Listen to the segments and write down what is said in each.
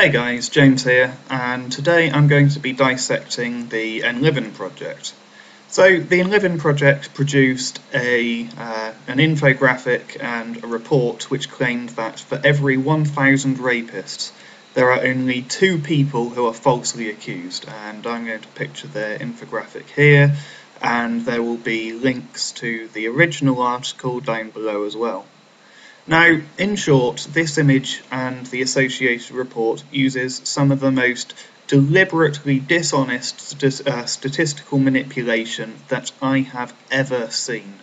Hey guys, James here, and today I'm going to be dissecting the Enliven project. So the Enliven project produced an infographic and a report which claimed that for every 1,000 rapists there are only 2 people who are falsely accused, and I'm going to picture their infographic here, and there will be links to the original article down below as well. Now, in short, this image and the associated report uses some of the most deliberately dishonest statistical manipulation that I have ever seen.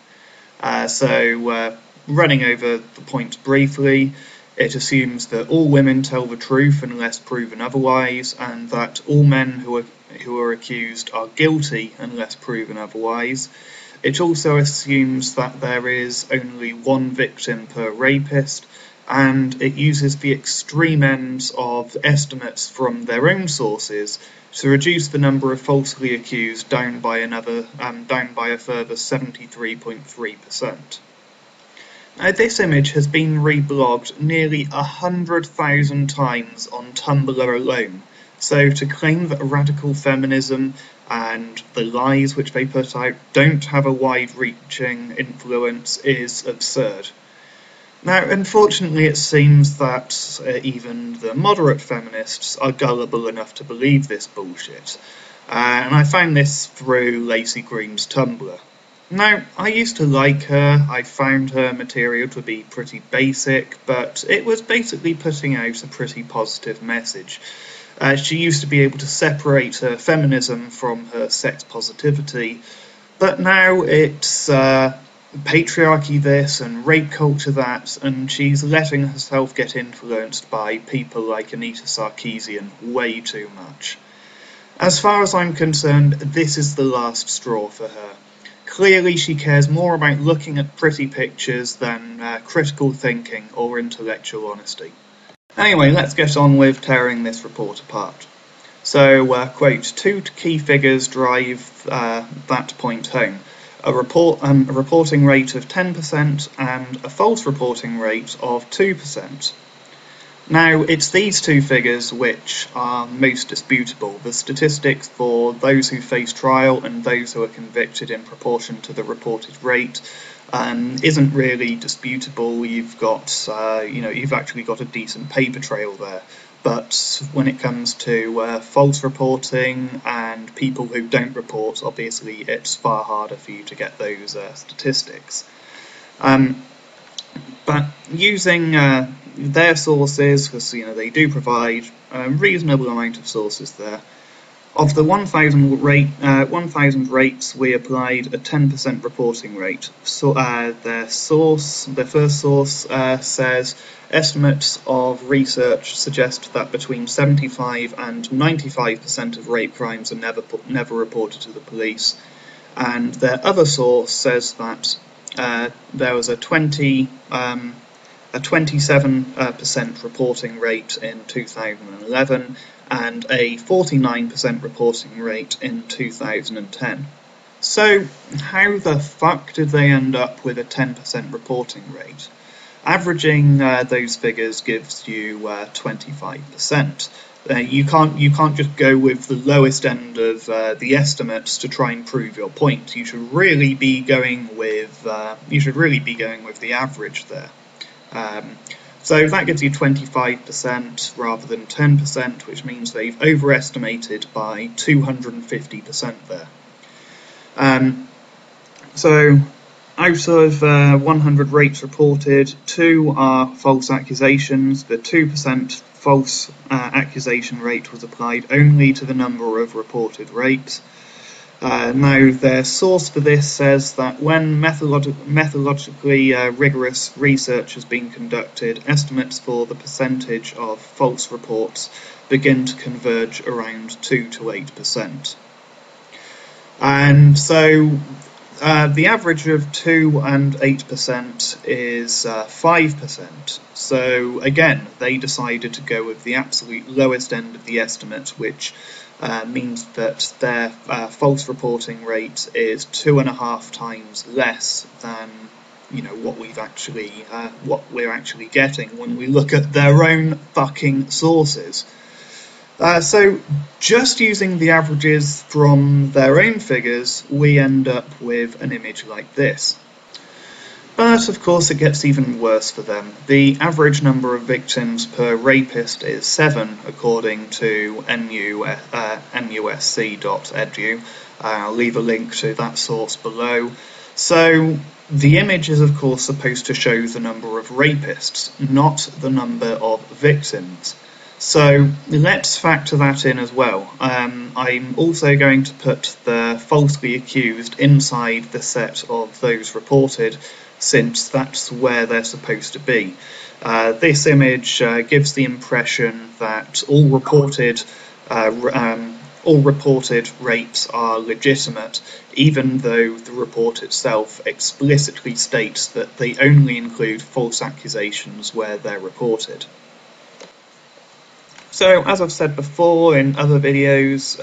Running over the points briefly, it assumes that all women tell the truth unless proven otherwise, and that all men who are accused are guilty unless proven otherwise. It also assumes that there is only one victim per rapist, and it uses the extreme ends of estimates from their own sources to reduce the number of falsely accused down by a further 73.3%. Now, this image has been reblogged nearly 100,000 times on Tumblr alone, so to claim that radical feminism and the lies which they put out don't have a wide-reaching influence is absurd. Now, unfortunately, it seems that even the moderate feminists are gullible enough to believe this bullshit, and I found this through Laci Green's Tumblr. Now, I used to like her. I found her material to be pretty basic, but it was basically putting out a pretty positive message. She used to be able to separate her feminism from her sex positivity, but now it's patriarchy this and rape culture that, and she's letting herself get influenced by people like Anita Sarkeesian way too much. As far as I'm concerned, this is the last straw for her. Clearly she cares more about looking at pretty pictures than critical thinking or intellectual honesty. Anyway, let's get on with tearing this report apart. So, quote, 2 key figures drive that point home. A reporting rate of 10% and a false reporting rate of 2%. Now, it's these 2 figures which are most disputable. The statistics for those who face trial and those who are convicted in proportion to the reported rate isn't really disputable. You've got, you've actually got a decent paper trail there. But when it comes to false reporting and people who don't report, obviously it's far harder for you to get those statistics. But using their sources, because they do provide a reasonable amount of sources there. Of the 1,000 rates, we applied a 10% reporting rate. So their first source says estimates of research suggest that between 75 and 95% of rape crimes are never reported to the police, and their other source says that there was a 27% reporting rate in 2011 and a 49% reporting rate in 2010. So how the fuck did they end up with a 10% reporting rate? Averaging those figures gives you 25%. You can't just go with the lowest end of the estimates to try and prove your point. You should really be going with the average there. So that gives you 25% rather than 10%, which means they've overestimated by 250% there. So out of 100 rates reported, 2 are false accusations. The 2% false accusation rate was applied only to the number of reported rapes. Now, their source for this says that when methodologically rigorous research has been conducted, estimates for the percentage of false reports begin to converge around 2 to 8%. And so the average of 2 and 8% is 5%. So again, they decided to go with the absolute lowest end of the estimate, which means that their false reporting rate is 2.5 times less than what we're actually getting when we look at their own fucking sources. So just using the averages from their own figures, we end up with an image like this. But of course it gets even worse for them. The average number of victims per rapist is 7, according to musc.edu. I'll leave a link to that source below. So the image is of course supposed to show the number of rapists, not the number of victims. So let's factor that in as well. I'm also going to put the falsely accused inside the set of those reported, since that's where they're supposed to be. This image gives the impression that all reported rapes are legitimate, even though the report itself explicitly states that they only include false accusations where they're reported. So, as I've said before in other videos,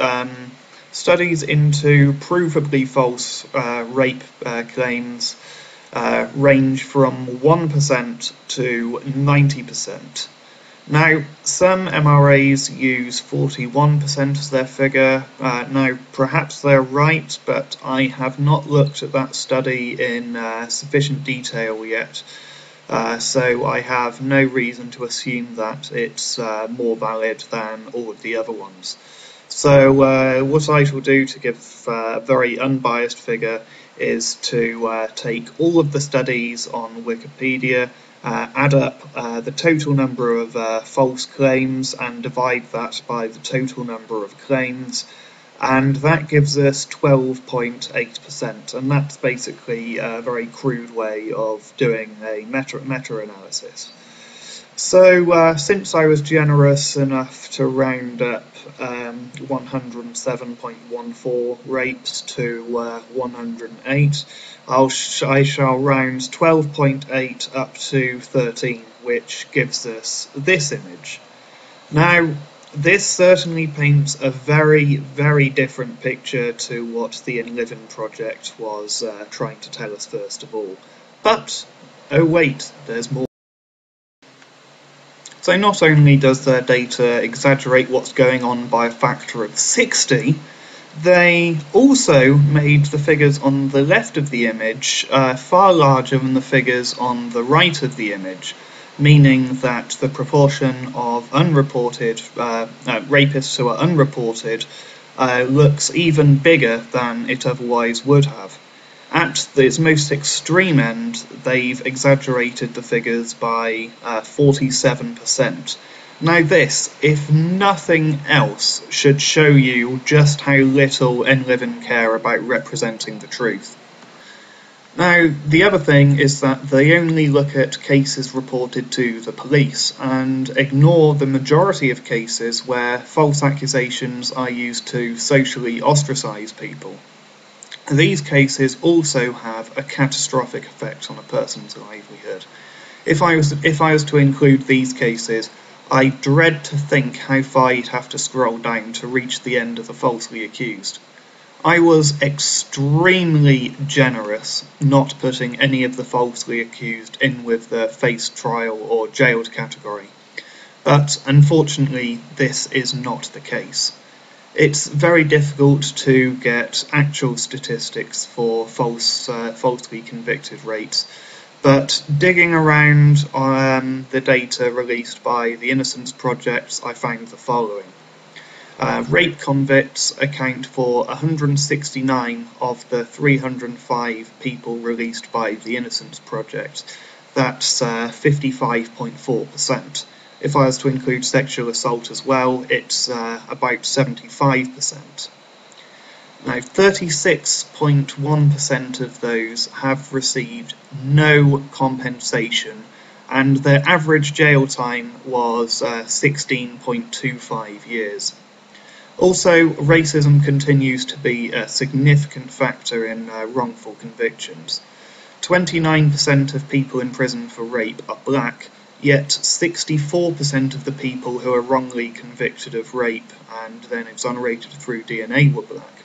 studies into provably false rape claims range from 1% to 90%. Now, some MRAs use 41% as their figure. Now, perhaps they're right, but I have not looked at that study in sufficient detail yet. So I have no reason to assume that it's more valid than all of the other ones. So what I shall do to give a very unbiased figure is to take all of the studies on Wikipedia, add up the total number of false claims and divide that by the total number of claims, and that gives us 12.8%, and that's basically a very crude way of doing a meta-analysis. So since I was generous enough to round up 107.14 rapes to 108, I shall round 12.8 up to 13, which gives us this image. Now, this certainly paints a very, very different picture to what the Enliven project was trying to tell us first of all. But, oh wait, there's more. So not only does their data exaggerate what's going on by a factor of 60, they also made the figures on the left of the image far larger than the figures on the right of the image, meaning that the proportion of unreported rapists who are unreported looks even bigger than it otherwise would have. At its most extreme end, they've exaggerated the figures by 47%. Now this, if nothing else, should show you just how little Enliven care about representing the truth. Now, the other thing is that they only look at cases reported to the police and ignore the majority of cases where false accusations are used to socially ostracize people. These cases also have a catastrophic effect on a person's livelihood. If I was to include these cases, I dread to think how far you'd have to scroll down to reach the end of the falsely accused. I was extremely generous not putting any of the falsely accused in with the face trial or jailed category, but unfortunately this is not the case. It's very difficult to get actual statistics for falsely convicted rates, but digging around the data released by the Innocence Project, I found the following. Rape convicts account for 169 of the 305 people released by the Innocence Project. That's 55.4%. If I was to include sexual assault as well, it's about 75%. Now, 36.1% of those have received no compensation, and their average jail time was 16.25 years. Also, racism continues to be a significant factor in wrongful convictions. 29% of people in prison for rape are black, yet 64% of the people who are wrongly convicted of rape and then exonerated through DNA were black.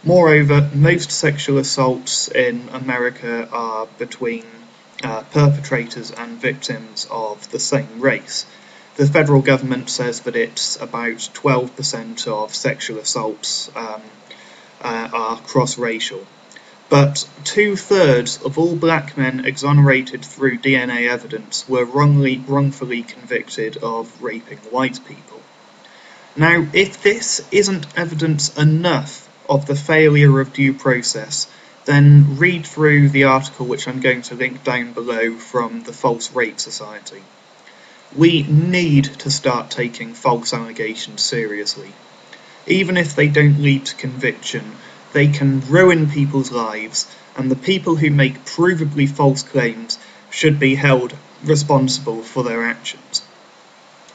Moreover, most sexual assaults in America are between perpetrators and victims of the same race. The federal government says that it's about 12% of sexual assaults are cross-racial. But 2/3 of all black men exonerated through DNA evidence were wrongfully convicted of raping white people. Now, if this isn't evidence enough of the failure of due process, then read through the article which I'm going to link down below from the False Rape Society. We need to start taking false allegations seriously. Even if they don't lead to conviction, they can ruin people's lives, and the people who make provably false claims should be held responsible for their actions.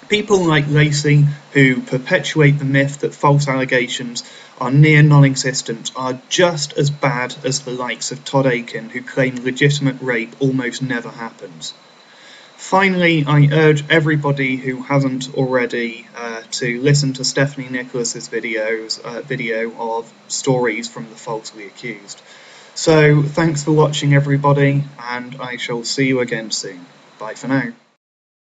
People like Laci, who perpetuate the myth that false allegations are near non-existent, are just as bad as the likes of Todd Akin, who claim legitimate rape almost never happens. Finally, I urge everybody who hasn't already to listen to Stephanie Nicholas's video of stories from the falsely accused. So thanks for watching, everybody, and I shall see you again soon. Bye for now.